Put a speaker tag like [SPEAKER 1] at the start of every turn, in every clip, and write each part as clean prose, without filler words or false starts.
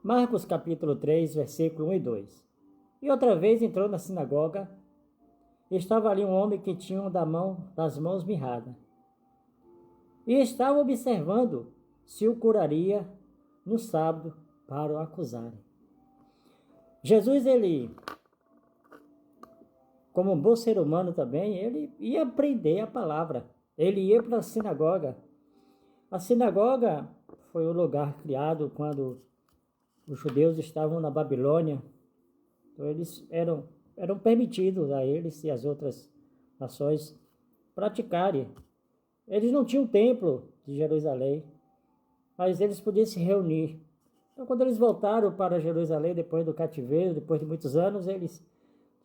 [SPEAKER 1] Marcos capítulo 3, versículo 1 e 2. E outra vez entrou na sinagoga, e estava ali um homem que tinha das mãos mirrada. E estava observando se o curaria no sábado para o acusarem. Jesus, ele, como um bom ser humano também, ele ia aprender a palavra. Ele ia para a sinagoga. A sinagoga foi o lugar criado quando os judeus estavam na Babilônia. Então eles eram permitidos a eles e as outras nações praticarem. Eles não tinham templo de Jerusalém, mas eles podiam se reunir. Então, quando eles voltaram para Jerusalém depois do cativeiro, depois de muitos anos, eles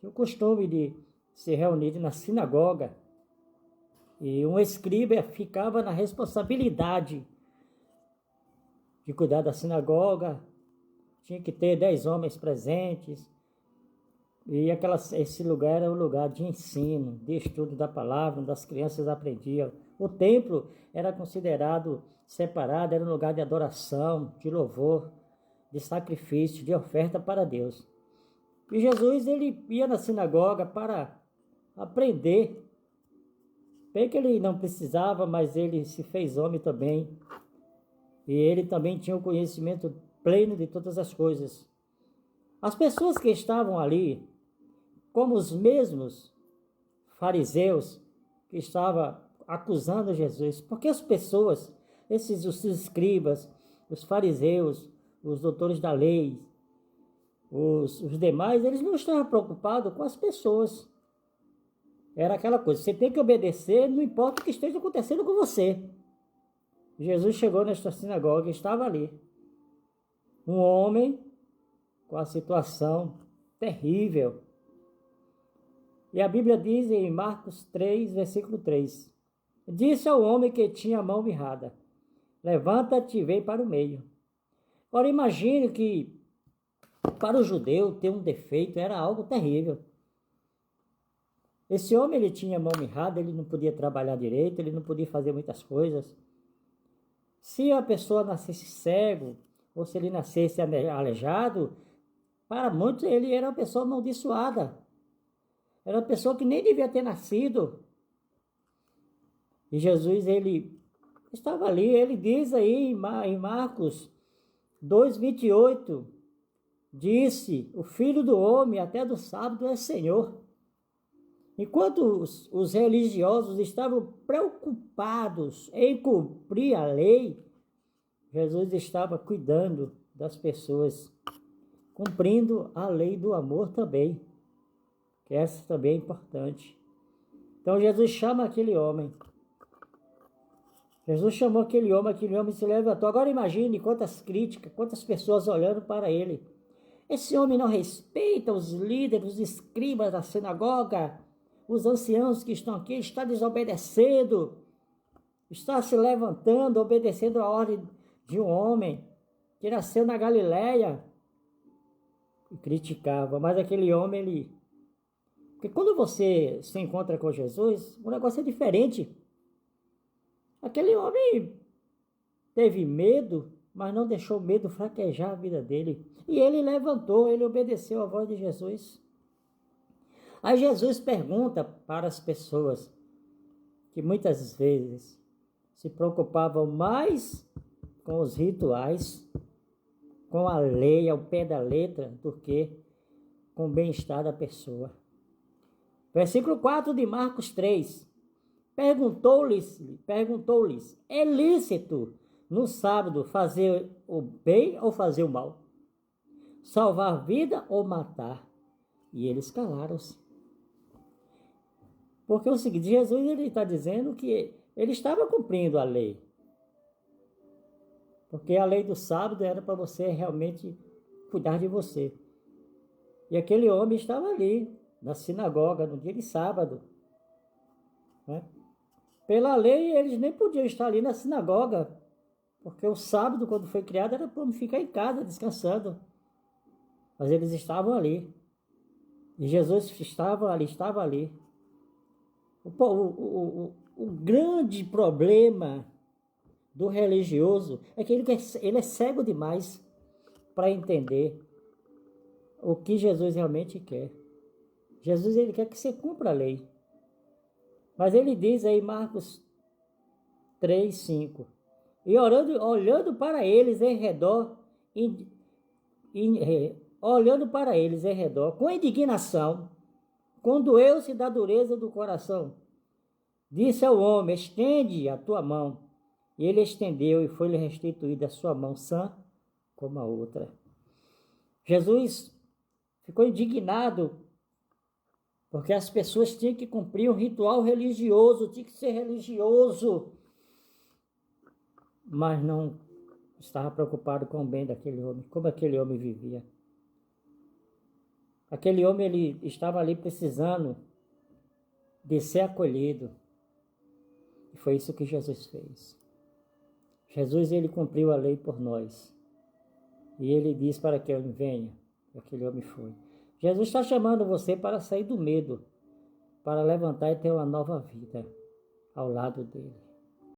[SPEAKER 1] tinham o costume de se reunir na sinagoga. E um escriba ficava na responsabilidade de cuidar da sinagoga. Tinha que ter 10 homens presentes. E esse lugar era um lugar de ensino, de estudo da palavra, onde as crianças aprendiam. O templo era considerado separado, era um lugar de adoração, de louvor, de sacrifício, de oferta para Deus. E Jesus, ele ia na sinagoga para aprender. Bem que ele não precisava, mas ele se fez homem também. E ele também tinha o conhecimento pleno de todas as coisas. As pessoas que estavam ali, como os mesmos fariseus que estavam acusando Jesus, porque as pessoas, os escribas, os fariseus, os doutores da lei, os demais, eles não estavam preocupados com as pessoas. Era aquela coisa, você tem que obedecer, não importa o que esteja acontecendo com você. Jesus chegou nesta sinagoga e estava ali. Um homem com a situação terrível. E a Bíblia diz em Marcos 3, versículo 3. Disse ao homem que tinha a mão mirrada: levanta-te e vem para o meio. Agora imagine que para o judeu ter um defeito era algo terrível. Esse homem, ele tinha a mão mirrada, ele não podia trabalhar direito, ele não podia fazer muitas coisas. Se a pessoa nascesse cego, ou se ele nascesse aleijado, para muitos ele era uma pessoa amaldiçoada. Era uma pessoa que nem devia ter nascido. E Jesus, ele estava ali, ele diz aí em Marcos 2:28, disse: o Filho do Homem até do sábado é Senhor. Enquanto os religiosos estavam preocupados em cumprir a lei, Jesus estava cuidando das pessoas, cumprindo a lei do amor também, que essa também é importante. Então Jesus chama aquele homem. Jesus chamou aquele homem se levantou. Agora imagine quantas críticas, quantas pessoas olhando para ele. Esse homem não respeita os líderes, os escribas da sinagoga, os anciãos que estão aqui, está desobedecendo, está se levantando, obedecendo a ordem de um homem que nasceu na Galileia. E criticava, mas aquele homem, ele... Porque quando você se encontra com Jesus, o negócio é diferente. Aquele homem teve medo, mas não deixou o medo fraquejar a vida dele. E ele levantou, ele obedeceu a voz de Jesus. Aí Jesus pergunta para as pessoas que muitas vezes se preocupavam mais com os rituais, com a lei ao pé da letra, do que com o bem-estar da pessoa. Versículo 4 de Marcos 3. Perguntou-lhes, é lícito no sábado fazer o bem ou fazer o mal? Salvar vida ou matar? E eles calaram-se. Porque é o seguinte, Jesus ele está dizendo que ele estava cumprindo a lei. Porque a lei do sábado era para você realmente cuidar de você. E aquele homem estava ali, na sinagoga, no dia de sábado. Né? Pela lei, eles nem podiam estar ali na sinagoga, porque o sábado, quando foi criado, era para ficar em casa, descansando. Mas eles estavam ali. E Jesus estava ali. O grande problema do religioso é que ele é cego demais. para entender o que Jesus realmente quer. Jesus, ele quer que você cumpra a lei. Mas ele diz aí, Marcos 3:5, e olhando para eles em redor, olhando para eles em redor, com indignação, condoeu-se da dureza do coração, disse ao homem: estende a tua mão. E ele estendeu, e foi-lhe restituída a sua mão sã como a outra. Jesus ficou indignado porque as pessoas tinham que cumprir um ritual religioso, tinha que ser religioso, mas não estava preocupado com o bem daquele homem, como aquele homem vivia. Aquele homem, ele estava ali precisando de ser acolhido. E foi isso que Jesus fez. Jesus, ele cumpriu a lei por nós. E ele disse para que ele venha. E aquele homem foi. Jesus está chamando você para sair do medo, para levantar e ter uma nova vida ao lado dele.